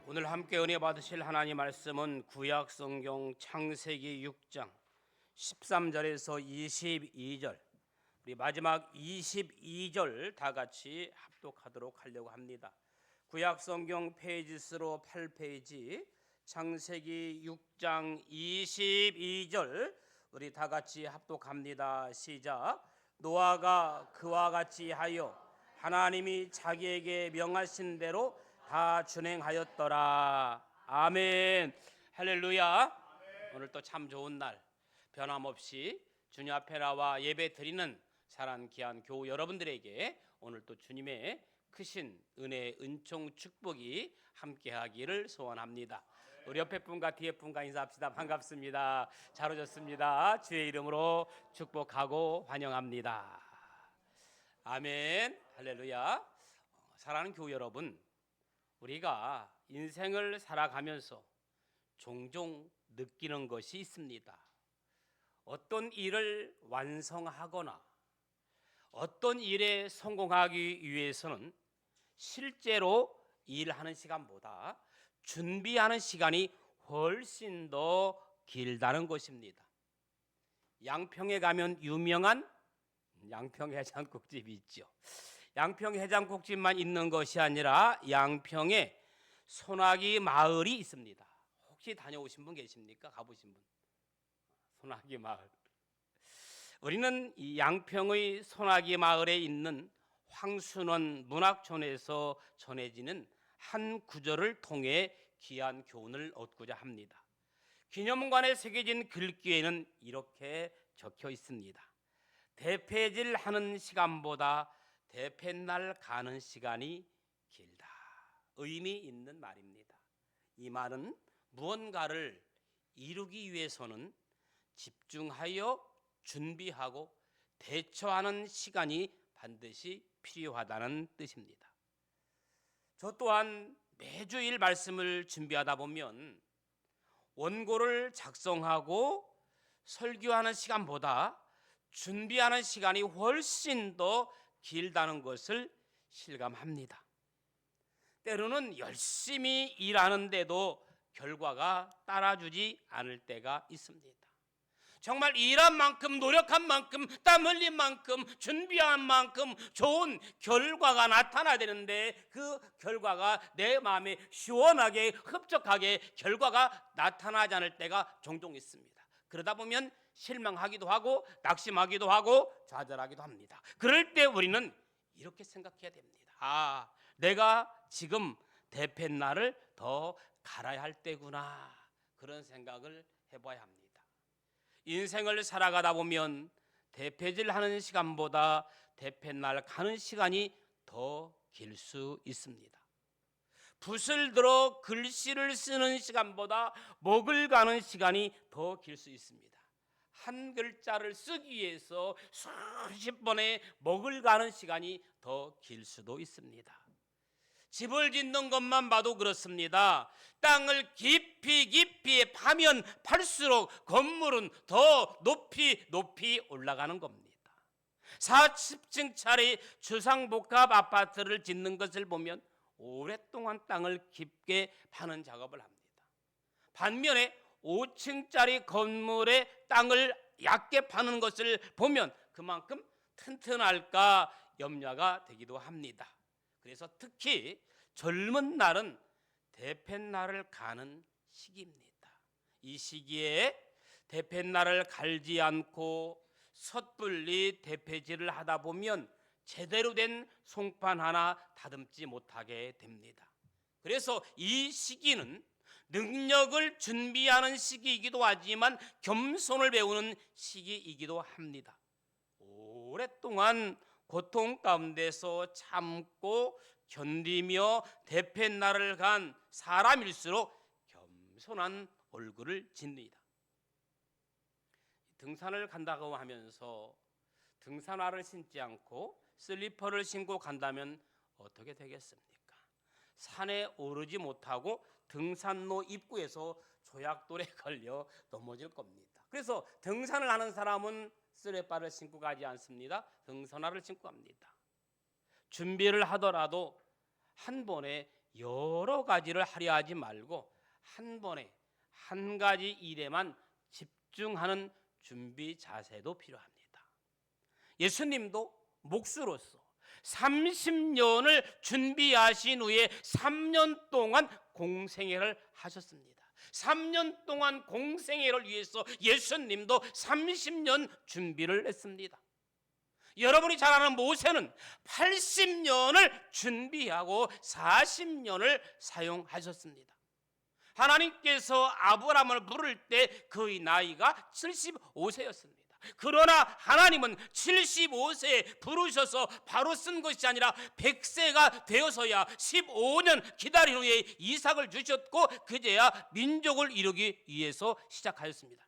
오늘 함께 은혜 받으실 하나님 말씀은 구약 성경 창세기 6장 13절에서 22절, 우리 마지막 22절 다 같이 합독하도록 하려고 합니다. 구약 성경 페이지 수로 8페이지 창세기 6장 22절 우리 다 같이 합독합니다. 시작. 노아가 그와 같이 하여 하나님이 자기에게 명하신 대로 다 준행하였더라. 아멘. 할렐루야. 오늘 또 참 좋은 날, 변함없이 주님 앞에 나와 예배 드리는 사랑 귀한 교우 여러분들에게 오늘 또 주님의 크신 은혜, 은총, 축복이 함께하기를 소원합니다. 우리 옆에 분과 뒤에 분과 인사합시다. 반갑습니다. 잘 오셨습니다. 주의 이름으로 축복하고 환영합니다. 아멘. 할렐루야. 사랑하는 교우 여러분, 우리가 인생을 살아가면서 종종 느끼는 것이 있습니다. 어떤 일을 완성하거나 어떤 일에 성공하기 위해서는 실제로 일하는 시간보다 준비하는 시간이 훨씬 더 길다는 것입니다. 양평에 가면 유명한 양평해장국집이 있죠. 양평해장국집만 있는 것이 아니라 양평에 소나기 마을이 있습니다. 혹시 다녀오신 분 계십니까? 가보신 분? 소나기 마을. 우리는 이 양평의 소나기 마을에 있는 황순원 문학촌에서 전해지는 한 구절을 통해 귀한 교훈을 얻고자 합니다. 기념관에 새겨진 글귀에는 이렇게 적혀 있습니다. 대패질 하는 시간보다 대패날 가는 시간이 길다. 의미 있는 말입니다. 이 말은 무언가를 이루기 위해서는 집중하여 준비하고 대처하는 시간이 반드시 필요하다는 뜻입니다. 저 또한 매주일 말씀을 준비하다 보면 원고를 작성하고 설교하는 시간보다 준비하는 시간이 훨씬 더 길다는 것을 실감합니다. 때로는 열심히 일하는데도 결과가 따라주지 않을 때가 있습니다. 정말 일한 만큼, 노력한 만큼, 땀 흘린 만큼, 준비한 만큼 좋은 결과가 나타나야 되는데 그 결과가 내 마음에 시원하게 흡족하게 결과가 나타나지 않을 때가 종종 있습니다. 그러다 보면 실망하기도 하고 낙심하기도 하고 좌절하기도 합니다. 그럴 때 우리는 이렇게 생각해야 됩니다. 내가 지금 대패날을 더 갈아야 할 때구나. 그런 생각을 해봐야 합니다. 인생을 살아가다 보면 대패질하는 시간보다 대패날 가는 시간이 더 길 수 있습니다. 붓을 들어 글씨를 쓰는 시간보다 목을 가는 시간이 더 길 수 있습니다. 한 글자를 쓰기 위해서 수십 번의 목을 가는 시간이 더 길 수도 있습니다. 집을 짓는 것만 봐도 그렇습니다. 땅을 깊이 파면 팔수록 건물은 더 높이 올라가는 겁니다. 40층짜리 주상복합 아파트를 짓는 것을 보면 오랫동안 땅을 깊게 파는 작업을 합니다. 반면에 5층짜리 건물의 땅을 얕게 파는 것을 보면 그만큼 튼튼할까 염려가 되기도 합니다. 그래서 특히 젊은 날은 대패날을 가는 시기입니다. 이 시기에 대패날을 갈지 않고 섣불리 대패질을 하다 보면 제대로 된 송판 하나 다듬지 못하게 됩니다. 그래서 이 시기는 능력을 준비하는 시기이기도 하지만 겸손을 배우는 시기이기도 합니다. 오랫동안 고통 가운데서 참고 견디며 대패날을 간 사람일수록 겸손한 얼굴을 짓는다. 등산을 간다고 하면서 등산화를 신지 않고 슬리퍼를 신고 간다면 어떻게 되겠습니까? 산에 오르지 못하고 등산로 입구에서 조약돌에 걸려 넘어질 겁니다. 그래서 등산을 하는 사람은 쓰레빠를 신고 가지 않습니다. 등산화를 신고 갑니다. 준비를 하더라도 한 번에 여러 가지를 하려 하지 말고 한 번에 한 가지 일에만 집중하는 준비 자세도 필요합니다. 예수님도 목수로서 30년을 준비하신 후에 3년 동안 공생애를 하셨습니다. 3년 동안 공생애를 위해서 예수님도 30년 준비를 했습니다. 여러분이 잘 아는 모세는 80년을 준비하고 40년을 사용하셨습니다. 하나님께서 아브라함을 부를 때 그의 나이가 75세였습니다. 그러나 하나님은 75세에 부르셔서 바로 쓴 것이 아니라 100세가 되어서야 15년 기다린 후에 이삭을 주셨고 그제야 민족을 이루기 위해서 시작하였습니다.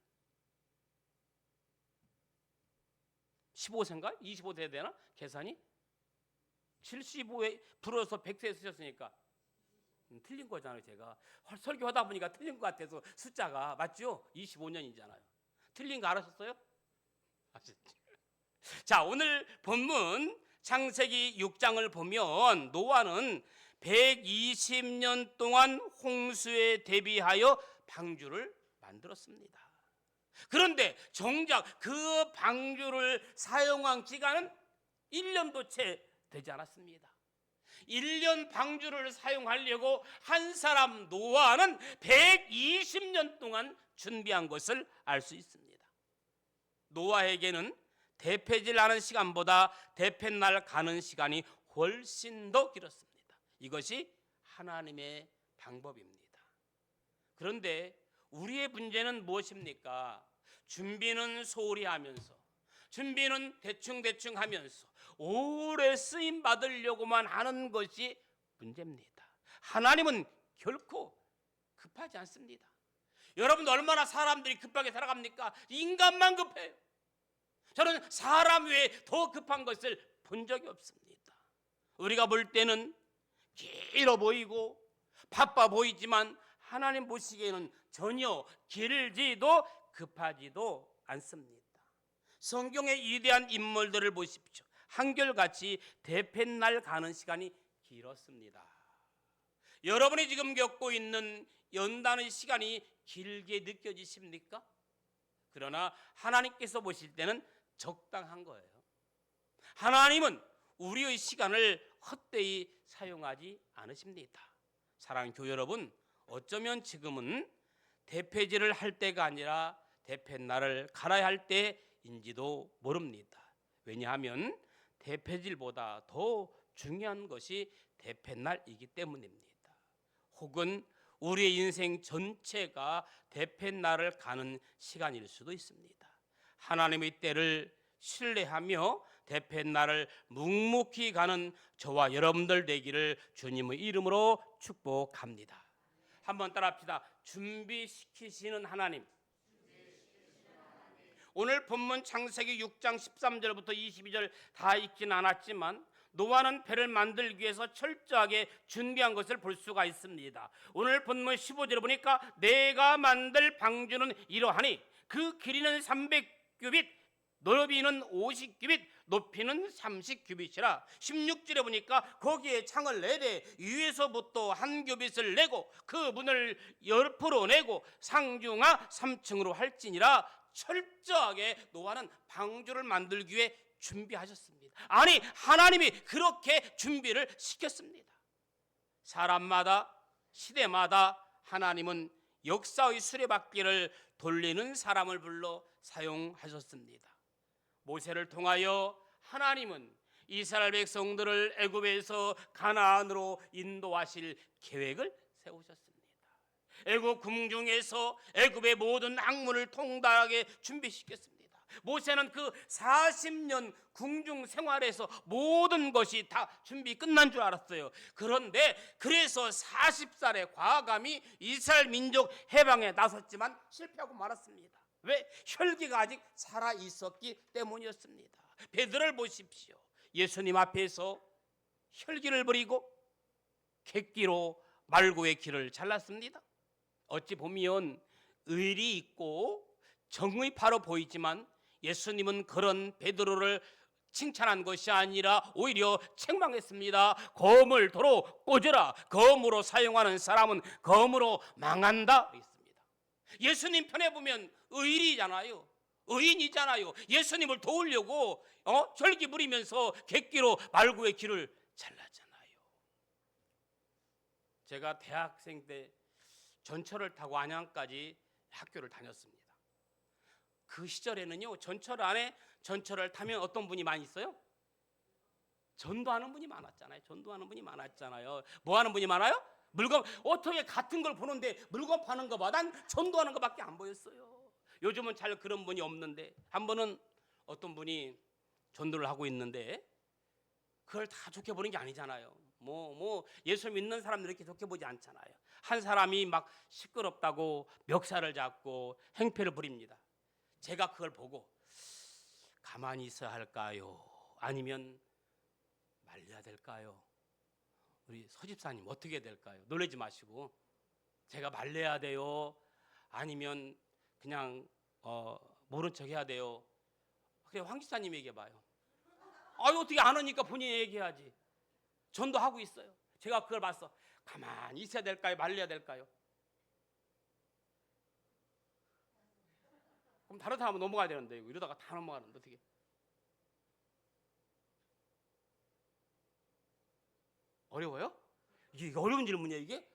15세인가? 25세 되나? 계산이? 75에 불어서 100세에 쓰셨으니까 틀린 거잖아요. 제가 설교하다 보니까 틀린 것 같아서 숫자가 맞죠? 25년이잖아요. 틀린 거 알았었어요? 자, 오늘 본문 창세기 6장을 보면 노아는 120년 동안 홍수에 대비하여 방주를 만들었습니다. 그런데 정작 그 방주를 사용한 기간은 1년도 채 되지 않았습니다. 1년 방주를 사용하려고 한 사람 노아는 120년 동안 준비한 것을 알 수 있습니다. 노아에게는 대패질하는 시간보다 대패날 가는 시간이 훨씬 더 길었습니다. 이것이 하나님의 방법입니다. 그런데 우리의 문제는 무엇입니까? 준비는 소홀히 하면서, 준비는 대충 하면서 오래 쓰임 받으려고만 하는 것이 문제입니다. 하나님은 결코 급하지 않습니다. 여러분 얼마나 사람들이 급하게 살아갑니까? 인간만 급해요. 저는 사람 외에 더 급한 것을 본 적이 없습니다. 우리가 볼 때는 길어 보이고 바빠 보이지만 하나님 보시기에는 전혀 길지도 급하지도 않습니다. 성경의 위대한 인물들을 보십시오. 한결같이 대패날 가는 시간이 길었습니다. 여러분이 지금 겪고 있는 연단의 시간이 길게 느껴지십니까? 그러나 하나님께서 보실 때는 적당한 거예요. 하나님은 우리의 시간을 헛되이 사용하지 않으십니다. 사랑하는 교회 여러분, 어쩌면 지금은 대패질을 할 때가 아니라 대패날을 갈아야 할 때인지도 모릅니다. 왜냐하면 대패질보다 더 중요한 것이 대패날이기 때문입니다. 혹은 우리의 인생 전체가 대패날을 가는 시간일 수도 있습니다. 하나님의 때를 신뢰하며 대패날을 묵묵히 가는 저와 여러분들 되기를 주님의 이름으로 축복합니다. 한번 따라합시다. 준비시키시는 하나님. 오늘 본문 창세기 6장 13절부터 22절 다 읽지는 않았지만 노아는 배를 만들기 위해서 철저하게 준비한 것을 볼 수가 있습니다. 오늘 본문 15절에 보니까 내가 만들 방주는 이러하니 그 길이는 300규빗, 넓이는 50규빗, 높이는 30규빗이라. 16절에 보니까 거기에 창을 내되 위에서부터 한 규빗을 내고 그 문을 옆으로 내고 상중하 3층으로 할지니라. 철저하게 노아는 방주를 만들기 위해 준비하셨습니다. 아니, 하나님이 그렇게 준비를 시켰습니다. 사람마다 시대마다 하나님은 역사의 수레바퀴를 돌리는 사람을 불러 사용하셨습니다. 모세를 통하여 하나님은 이스라엘 백성들을 애굽에서 가나안으로 인도하실 계획을 세우셨습니다. 애굽 궁중에서 애굽의 모든 학문을 통달하게 준비시켰습니다. 모세는 그 40년 궁중 생활에서 모든 것이 다 준비 끝난 줄 알았어요. 그런데 그래서 40살에 과감히 이스라엘 민족 해방에 나섰지만 실패하고 말았습니다. 왜? 혈기가 아직 살아 있었기 때문이었습니다. 베드로를 보십시오. 예수님 앞에서 혈기를 버리고 객기로 말고의 길을 잘랐습니다. 어찌 보면 의리 있고 정의파로 보이지만 예수님은 그런 베드로를 칭찬한 것이 아니라 오히려 책망했습니다. 검을 도로 꽂으라. 검으로 사용하는 사람은 검으로 망한다 했습니다. 예수님 편에 보면 의인이잖아요. 의인이잖아요. 예수님을 도우려고 절기 부리면서 객기로 말구의 길을 잘랐잖아요. 제가 대학생 때 전철을 타고 안양까지 학교를 다녔습니다. 그 시절에는요, 전철 안에 전철을 타면 어떤 분이 많이 있어요? 전도하는 분이 많았잖아요. 전도하는 분이 많았잖아요. 뭐 하는 분이 많아요? 물건, 어떻게 같은 걸 보는데 물건 파는 거 봐. 난 전도하는 거밖에 안 보였어요. 요즘은 잘 그런 분이 없는데, 한 번은 어떤 분이 전도를 하고 있는데 그걸 다 좋게 보는 게 아니잖아요. 예수 믿는 사람들 이렇게 좋게 보지 않잖아요. 한 사람이 막 시끄럽다고 멱살을 잡고 행패를 부립니다. 제가 그걸 보고 가만히 있어야 할까요? 아니면 말려야 될까요? 우리 서집사님 어떻게 될까요? 놀라지 마시고, 제가 말려야 돼요? 아니면 그냥 모른 척 해야 돼요? 그래, 황 집사님 얘기해봐요. 아유, 어떻게 안 하니까 본인이 얘기해야지. 전도하고 있어요. 제가 그걸 봤어. 가만히 있어야 될까요? 말려야 될까요? 그럼 다른 사람은 넘어가야 되는데 이러다가 다 넘어가는데 어떻게? 어려워요? 이게 어려운 질문이야 이게?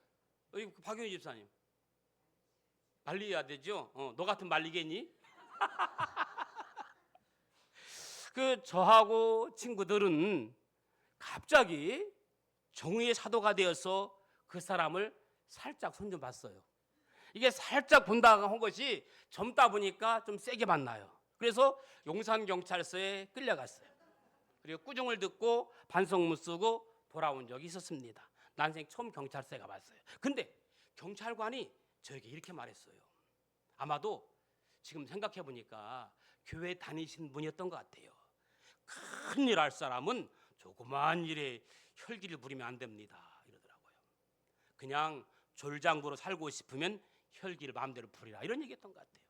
박용희 집사님 말려야 되죠? 너 같은 말리겠니? 저하고 친구들은 갑자기 정의의 사도가 되어서 그 사람을 살짝 손 좀 봤어요. 이게 살짝 본다고 한 것이 젊다 보니까 좀 세게 만나요. 그래서 용산경찰서에 끌려갔어요. 그리고 꾸중을 듣고 반성문 쓰고 돌아온 적이 있었습니다. 난생 처음 경찰서에 가봤어요. 근데 경찰관이 저에게 이렇게 말했어요. 아마도 지금 생각해 보니까 교회 다니신 분이었던 것 같아요. 큰일 할 사람은 조그만 일에 혈기를 부리면 안 됩니다. 이러더라고요. 그냥 졸장부로 살고 싶으면 혈기를 마음대로 부리라, 이런 얘기했던 것 같아요.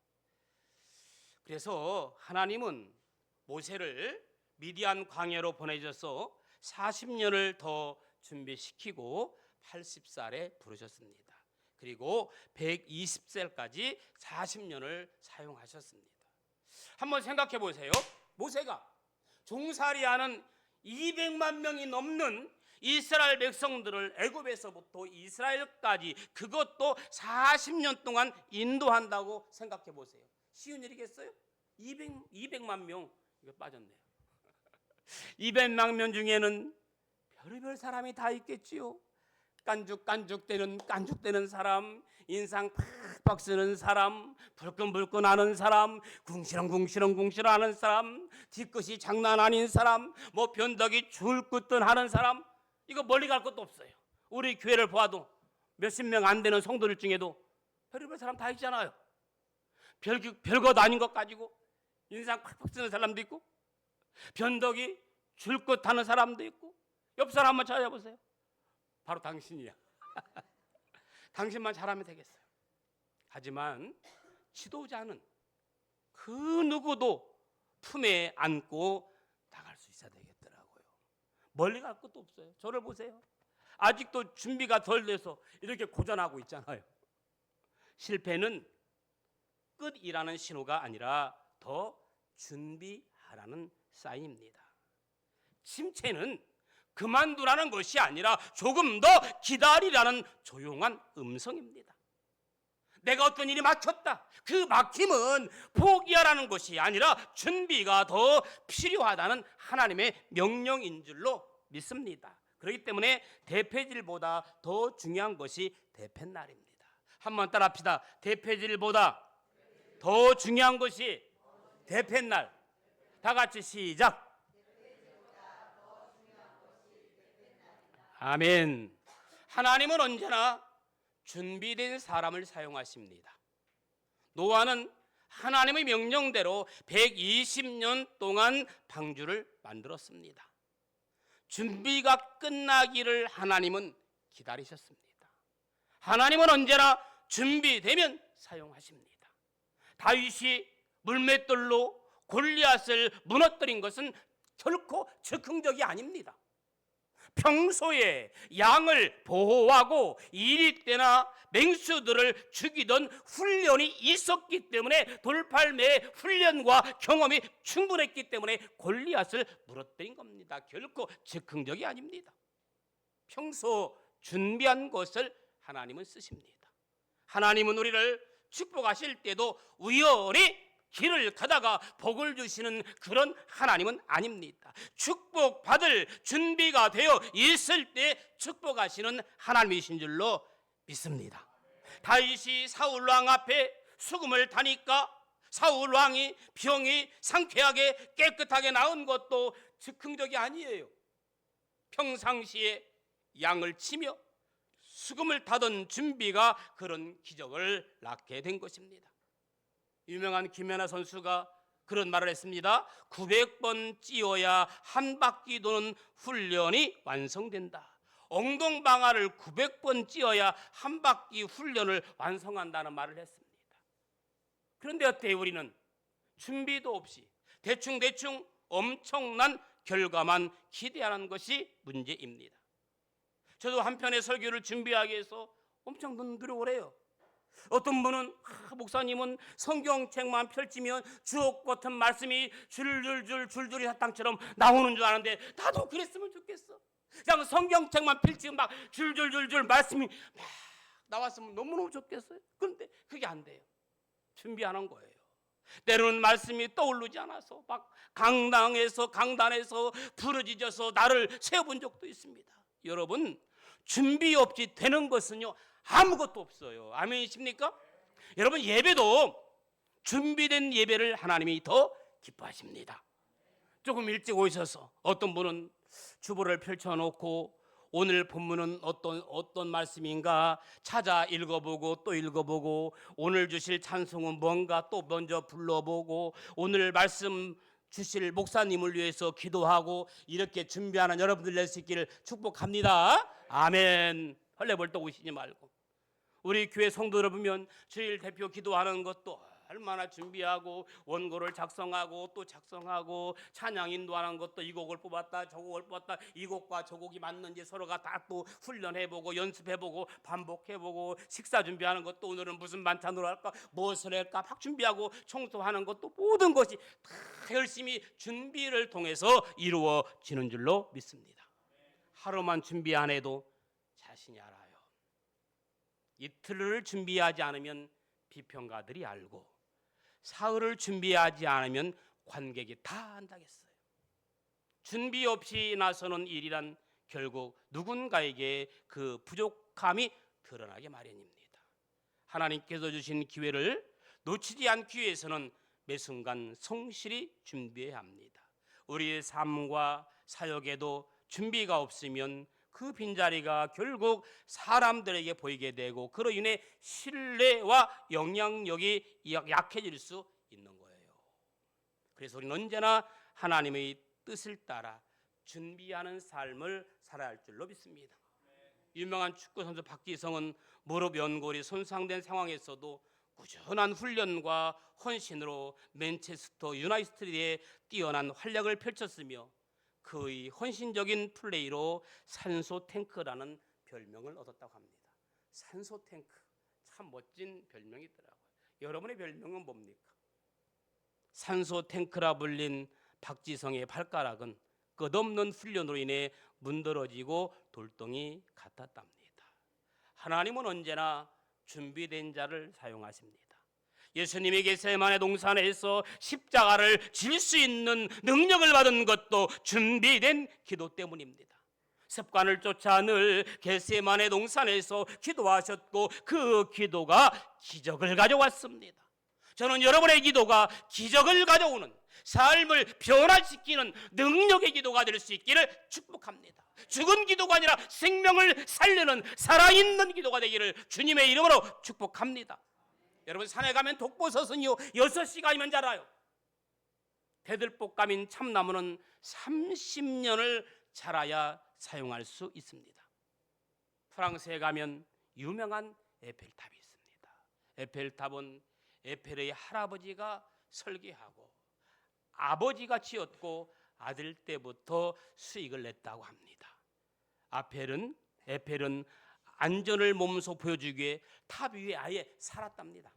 그래서 하나님은 모세를 미디안 광야로 보내셔서 40년을 더 준비시키고 80살에 부르셨습니다. 그리고 120살까지 40년을 사용하셨습니다. 한번 생각해 보세요. 모세가 종살이하는 200만 명이 넘는 이스라엘 백성들을 애굽에서부터 이스라엘까지, 그것도 40년 동안 인도한다고 생각해 보세요. 쉬운 일이겠어요? 200만 명, 이거 빠졌네요. 200만 명 중에는 별의별 사람이 다 있겠지요. 깐죽대는 사람, 인상 팍팍 쓰는 사람, 불끈불끈하는 사람, 궁시렁궁시렁하는 사람, 뒤끝이 장난 아닌 사람, 변덕이 줄긋든 하는 사람, 이거 멀리 갈 것도 없어요. 우리 교회를 보아도 몇십 명 안 되는 성도들 중에도 별의별 사람 다 있잖아요. 별것 아닌 것 가지고 인상 팍팍 쓰는 사람도 있고, 변덕이 줄긋하는 사람도 있고. 옆 사람 한번 찾아보세요. 바로 당신이야. 당신만 잘하면 되겠어요. 하지만 지도자는 그 누구도 품에 안고 나갈 수 있어야 되겠더라고요. 멀리 갈 것도 없어요. 저를 보세요. 아직도 준비가 덜 돼서 이렇게 고전하고 있잖아요. 실패는 끝이라는 신호가 아니라 더 준비하라는 사인입니다. 침체는 그만두라는 것이 아니라 조금 더 기다리라는 조용한 음성입니다. 내가 어떤 일이 막혔다. 그 막힘은 포기하라는 것이 아니라 준비가 더 필요하다는 하나님의 명령인 줄로 믿습니다. 그렇기 때문에 대패질보다 더 중요한 것이 대패날입니다. 한번 따라합시다. 대패질보다 더 중요한 것이 대패날. 다 같이 시작. 아멘. 하나님은 언제나 준비된 사람을 사용하십니다. 노아는 하나님의 명령대로 120년 동안 방주를 만들었습니다. 준비가 끝나기를 하나님은 기다리셨습니다. 하나님은 언제나 준비되면 사용하십니다. 다윗이 물맷돌로 골리앗을 무너뜨린 것은 결코 즉흥적이 아닙니다. 평소에 양을 보호하고 이리 때나 맹수들을 죽이던 훈련이 있었기 때문에 돌팔매의 훈련과 경험이 충분했기 때문에 골리앗을 무너뜨린 겁니다. 결코 즉흥적이 아닙니다. 평소 준비한 것을 하나님은 쓰십니다. 하나님은 우리를 축복하실 때도 우연히 길을 가다가 복을 주시는 그런 하나님은 아닙니다. 축복받을 준비가 되어 있을 때 축복하시는 하나님이신 줄로 믿습니다. 다윗이 사울왕 앞에 수금을 타니까 사울왕이 병이 상쾌하게 깨끗하게 나은 것도 즉흥적이 아니에요. 평상시에 양을 치며 수금을 타던 준비가 그런 기적을 낳게 된 것입니다. 유명한 김연아 선수가 그런 말을 했습니다. 900번 찧어야 한 바퀴 도는 훈련이 완성된다. 엉덩방아를 900번 찧어야 한 바퀴 훈련을 완성한다는 말을 했습니다. 그런데 어때요? 우리는 준비도 없이 대충 엄청난 결과만 기대하는 것이 문제입니다. 저도 한편의 설교를 준비하기 위해서 엄청 노력을 해요. 어떤 분은 목사님은 성경책만 펼치면 주옥 같은 말씀이 줄줄이 사탕처럼 나오는 줄 아는데 나도 그랬으면 좋겠어. 그냥 성경책만 펼치면 막 줄줄줄 말씀이 막 나왔으면 너무너무 좋겠어요. 그런데 그게 안 돼요. 준비 안 한 거예요. 때로는 말씀이 떠오르지 않아서 막 강단에서 부르짖어서 나를 세워본 적도 있습니다. 여러분, 준비 없이 되는 것은요 아무것도 없어요. 아멘이십니까? 여러분, 예배도 준비된 예배를 하나님이 더 기뻐하십니다. 조금 일찍 오셔서 어떤 분은 주보를 펼쳐놓고 오늘 본문은 어떤 말씀인가 찾아 읽어보고 또 읽어보고 오늘 주실 찬송은 뭔가 또 먼저 불러보고 오늘 말씀 주실 목사님을 위해서 기도하고 이렇게 준비하는 여러분들 될 수 있기를 축복합니다. 아멘. 헐레벌떡 오시지 말고 우리 교회 성도들 보면 주일 대표 기도하는 것도 얼마나 준비하고 원고를 작성하고 또 작성하고 찬양 인도하는 것도 이 곡을 뽑았다 저 곡을 뽑았다 이 곡과 저 곡이 맞는지 서로가 다 또 훈련해보고 연습해보고 반복해보고 식사 준비하는 것도 오늘은 무슨 반찬으로 할까 무엇을 할까 막 준비하고 청소하는 것도 모든 것이 다 열심히 준비를 통해서 이루어지는 줄로 믿습니다. 하루만 준비 안 해도 자신이 알아요. 이틀을 준비하지 않으면 비평가들이 알고 사흘을 준비하지 않으면 관객이 다 안다겠어요. 준비 없이 나서는 일이란 결국 누군가에게 그 부족함이 드러나게 마련입니다. 하나님께서 주신 기회를 놓치지 않기 위해서는 매 순간 성실히 준비해야 합니다. 우리의 삶과 사역에도 준비가 없으면 그 빈자리가 결국 사람들에게 보이게 되고 그로 인해 신뢰와 영향력이 약해질 수 있는 거예요. 그래서 우리는 언제나 하나님의 뜻을 따라 준비하는 삶을 살아야 할 줄로 믿습니다. 유명한 축구 선수 박지성은 무릎 연골이 손상된 상황에서도 꾸준한 훈련과 헌신으로 맨체스터 유나이티드에 뛰어난 활약을 펼쳤으며 그의 헌신적인 플레이로 산소 탱크라는 별명을 얻었다고 합니다. 산소 탱크, 참 멋진 별명이더라고요. 여러분의 별명은 뭡니까? 산소 탱크라 불린 박지성의 발가락은 끝없는 훈련으로 인해 문드러지고 돌덩이 같았답니다. 하나님은 언제나 준비된 자를 사용하십니다. 예수님이 겟세마네 동산에서 십자가를 질 수 있는 능력을 받은 것도 준비된 기도 때문입니다. 습관을 쫓아 늘 겟세마네 동산에서 기도하셨고 그 기도가 기적을 가져왔습니다. 저는 여러분의 기도가 기적을 가져오는 삶을 변화시키는 능력의 기도가 될 수 있기를 축복합니다. 죽은 기도가 아니라 생명을 살리는 살아있는 기도가 되기를 주님의 이름으로 축복합니다. 여러분, 산에 가면 독버섯은요 6시간이면 자라요. 대들보감인 참나무는 30년을 자라야 사용할 수 있습니다. 프랑스에 가면 유명한 에펠탑이 있습니다. 에펠탑은 에펠의 할아버지가 설계하고 아버지가 지었고 아들 때부터 수익을 냈다고 합니다. 에펠은 안전을 몸소 보여주기 위해 탑 위에 아예 살았답니다.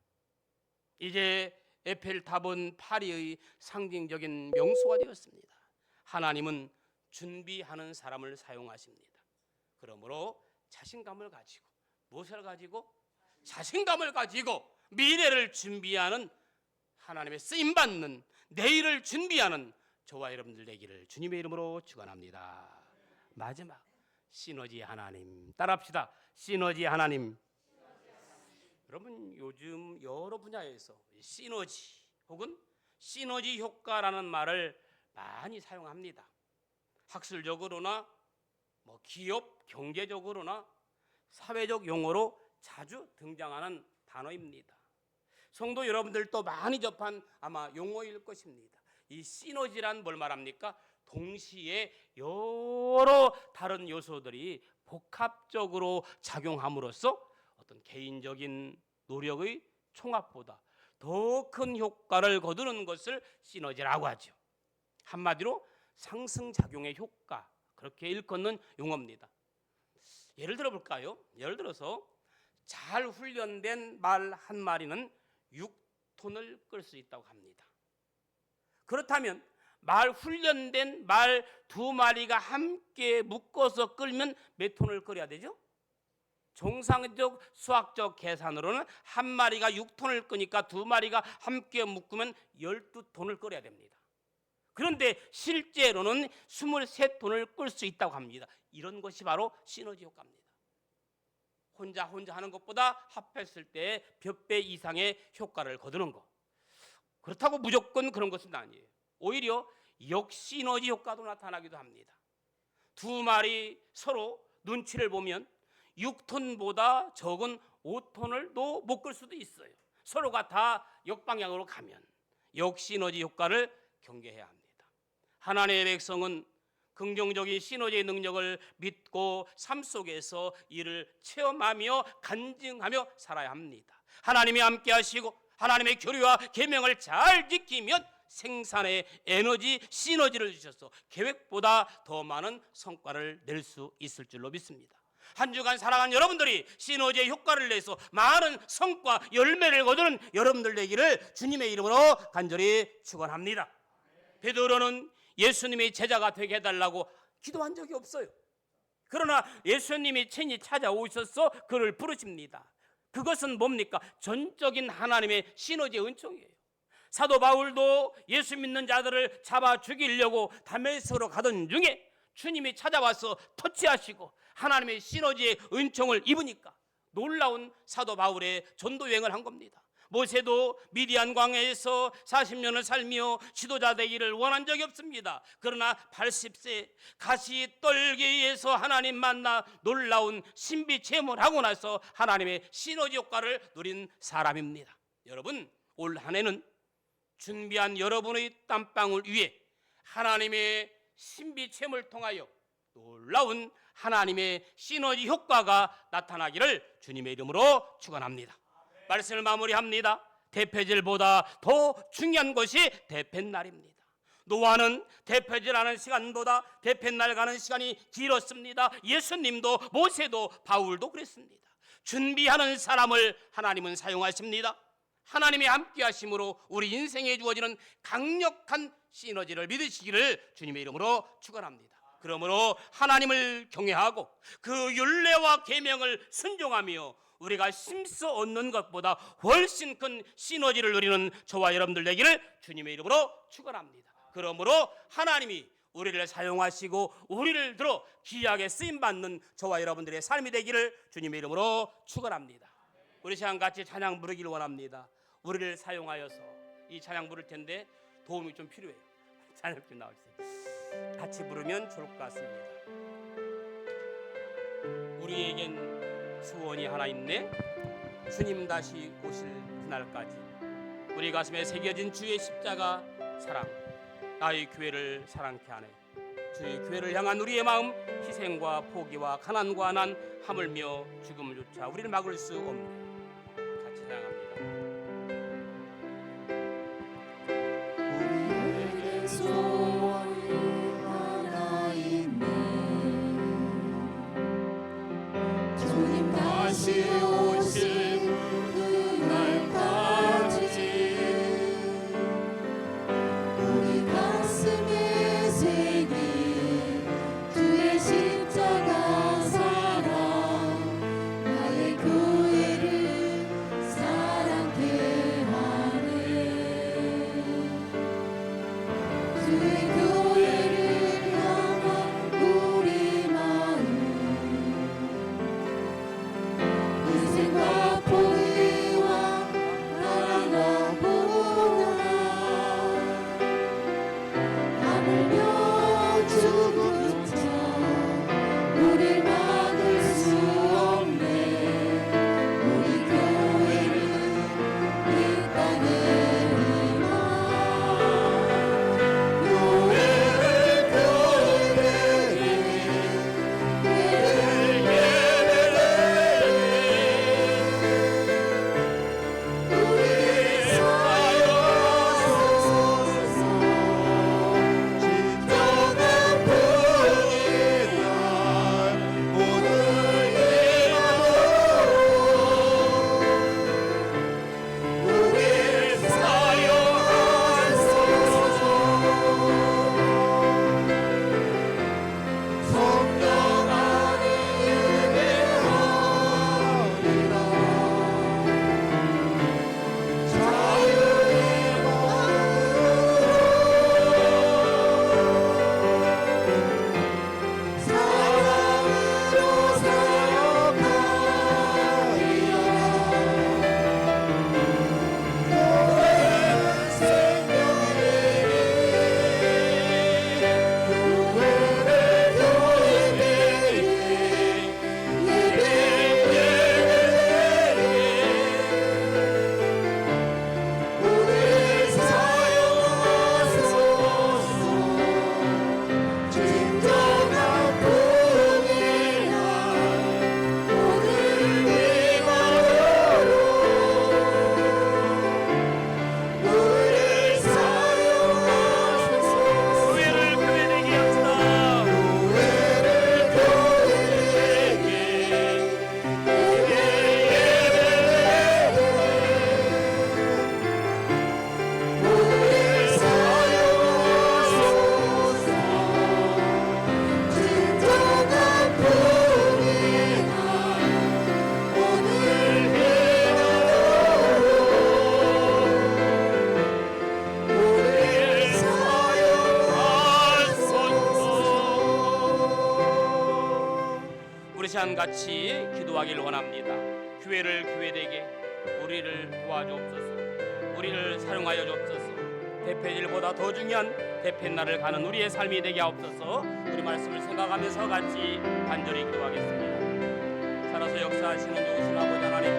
이제 에펠탑은 파리의 상징적인 명소가 되었습니다. 하나님은 준비하는 사람을 사용하십니다. 그러므로 자신감을 가지고, 무엇을 가지고? 자신감을 가지고 미래를 준비하는, 하나님의 쓰임받는 내일을 준비하는 저와 여러분들 되기를 주님의 이름으로 축원합니다. 마지막, 시너지 하나님. 따라합시다. 시너지 하나님. 여러분, 요즘 여러 분야에서 시너지 혹은 시너지 효과라는 말을 많이 사용합니다. 학술적으로나 기업 경제적으로나 사회적 용어로 자주 등장하는 단어입니다. 성도 여러분들도 많이 접한 아마 용어일 것입니다. 이 시너지란 뭘 말합니까? 동시에 여러 다른 요소들이 복합적으로 작용함으로써 어떤 개인적인 노력의 총합보다 더 큰 효과를 거두는 것을 시너지라고 하죠. 한마디로 상승작용의 효과, 그렇게 일컫는 용어입니다. 예를 들어 볼까요? 예를 들어서 잘 훈련된 말 한 마리는 6톤을 끌 수 있다고 합니다. 그렇다면 훈련된 말 2마리가 함께 묶어서 끌면 몇 톤을 끌어야 되죠? 정상적 수학적 계산으로는 한 마리가 6톤을 끄니까 2마리가 함께 묶으면 12톤을 끌어야 됩니다. 그런데 실제로는 23톤을 끌 수 있다고 합니다. 이런 것이 바로 시너지 효과입니다. 혼자 하는 것보다 합했을 때 몇 배 이상의 효과를 거두는 것. 그렇다고 무조건 그런 것은 아니에요. 오히려 역시너지 효과도 나타나기도 합니다. 2마리 서로 눈치를 보면 6톤보다 적은 5톤을 못 끌 수도 있어요. 서로가 다 역방향으로 가면 역시너지 효과를 경계해야 합니다. 하나님의 백성은 긍정적인 시너지의 능력을 믿고 삶 속에서 이를 체험하며 간증하며 살아야 합니다. 하나님이 함께 하시고 하나님의 교리와 계명을 잘 지키면 생산의 에너지, 시너지를 주셔서 계획보다 더 많은 성과를 낼 수 있을 줄로 믿습니다. 한 주간 살아간 여러분들이 시너지의 효과를 내서 많은 성과, 열매를 거두는 여러분들 되기를 주님의 이름으로 간절히 축원합니다. 베드로는 예수님의 제자가 되게 해달라고 기도한 적이 없어요. 그러나 예수님이 친히 찾아오셔서 그를 부르십니다. 그것은 뭡니까? 전적인 하나님의 시너지의 은총이에요. 사도 바울도 예수 믿는 자들을 잡아 죽이려고 다메섹으로 가던 중에 주님이 찾아와서 터치하시고 하나님의 시너지의 은총을 입으니까 놀라운 사도 바울의 전도 여행을 한 겁니다. 모세도 미디안 광야에서 40년을 살며 지도자 되기를 원한 적이 없습니다. 그러나 80세 가시떨기에서 하나님 만나 놀라운 신비 체험을 하고 나서 하나님의 시너지 효과를 누린 사람입니다. 여러분, 올 한 해는 준비한 여러분의 땀방울 위에 하나님의 신비 체험을 통하여 놀라운 하나님의 시너지 효과가 나타나기를 주님의 이름으로 축원합니다. 말씀을 마무리합니다. 대패질보다 더 중요한 것이 대패날입니다. 노아는 대패질하는 시간보다 대패날 가는 시간이 길었습니다. 예수님도 모세도 바울도 그랬습니다. 준비하는 사람을 하나님은 사용하십니다. 하나님이 함께 하심으로 우리 인생에 주어지는 강력한 시너지를 믿으시기를 주님의 이름으로 축원합니다. 그러므로 하나님을 경외하고 그 율례와 계명을 순종하며 우리가 힘써 얻는 것보다 훨씬 큰 시너지를 누리는 저와 여러분들 되기를 주님의 이름으로 축원합니다. 그러므로 하나님이 우리를 사용하시고 우리를 들어 귀하게 쓰임받는 저와 여러분들의 삶이 되기를 주님의 이름으로 축원합니다. 우리 시간 같이 찬양 부르기를 원합니다. 우리를 사용하여서 이 찬양 부를 텐데 도움이 좀 필요해요. 찬양 좀 나와주세요. 같이 부르면 좋을 것 같습니다. 우리에겐 소원이 하나 있네. 주님 다시 오실 그날까지 우리 가슴에 새겨진 주의 십자가 사랑, 나의 교회를 사랑케 하네. 주의 교회를 향한 우리의 마음, 희생과 포기와 가난과 난, 하물며 죽음조차 우리를 막을 수 없네. 같이 찬양합니다. 우리에게 소원이 같이 기도하길 원합니다. 교회를 교회되게 우리를 도와주옵소서. 우리를 사용하여 주옵소서. 대표일보다 더 중요한 대표날을 가는 우리의 삶이 되게 하옵소서. 우리 말씀을 생각하면서 같이 간절히 기도하겠습니다. 살아서 역사하시는 좋으신 아버지 하나님,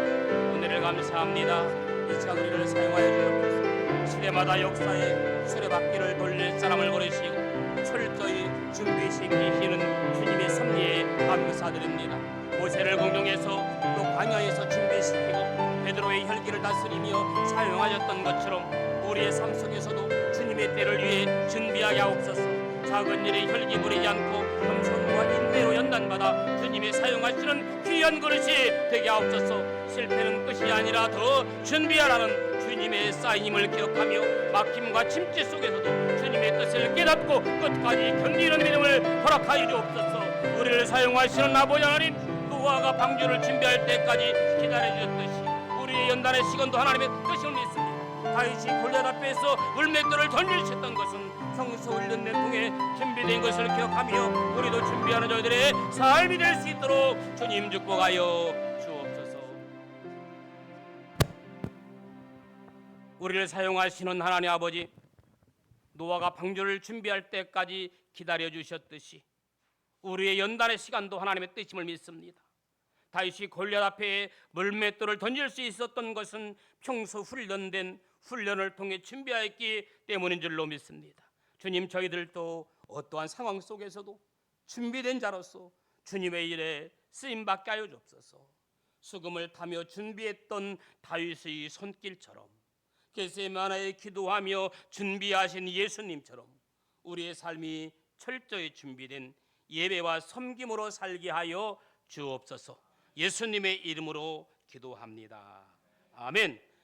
은혜를 감사합니다. 이 시간 우리를 사용하여 주옵소서. 시대마다 역사에 수레바퀴를 돌릴 사람을 고르시고 철저히 준비시키시는 주님의 섭리에 감사드립니다. 모세를 공중에서 또 광야에서 준비시키고 베드로의 혈기를 다스리며 사용하셨던 것처럼 우리의 삶 속에서도 주님의 때를 위해 준비하게 하옵소서. 작은 일에 혈기 부리지 않고 겸손과 인내로 연단받아 주님의 사용하시는 귀한 그릇이 되게 하옵소서. 실패는 끝이 아니라 더 준비하라는 주님의 사인임을 기억하며 막힘과 침체 속에서도 주님의 뜻을 깨닫고 끝까지 견디는 믿음을 허락하여 주옵소서. 우리를 사용하시는 아버지 하나님, 노아가 방주를 준비할 때까지 기다려주셨듯이 우리의 연단의 시간도 하나님의 뜻을 믿습니다. 다윗이 골리앗 앞에서 물맷돌을 던지셨던 것은 성서 훈련을 통해 준비된 것을 기억하며 우리도 준비하는 저희들의 삶이 될 수 있도록 주님 축복하여 주옵소서. 우리를 사용하시는 하나님 아버지, 노아가 방주를 준비할 때까지 기다려주셨듯이 우리의 연단의 시간도 하나님의 뜻임을 믿습니다. 다윗이 골리앗 앞에 물맷돌을 던질 수 있었던 것은 평소 훈련된 훈련을 통해 준비하였기 때문인 줄로 믿습니다. 주님, 저희들도 어떠한 상황 속에서도 준비된 자로서 주님의 일에 쓰임받게 하여 주옵소서. 수금을 타며 준비했던 다윗의 손길처럼 겟세마네에 기도하며 준비하신 예수님처럼 우리의 삶이 철저히 준비된 예배와 섬김으로 살게 하여 주옵소서. 예수님의 이름으로 기도합니다. 아멘.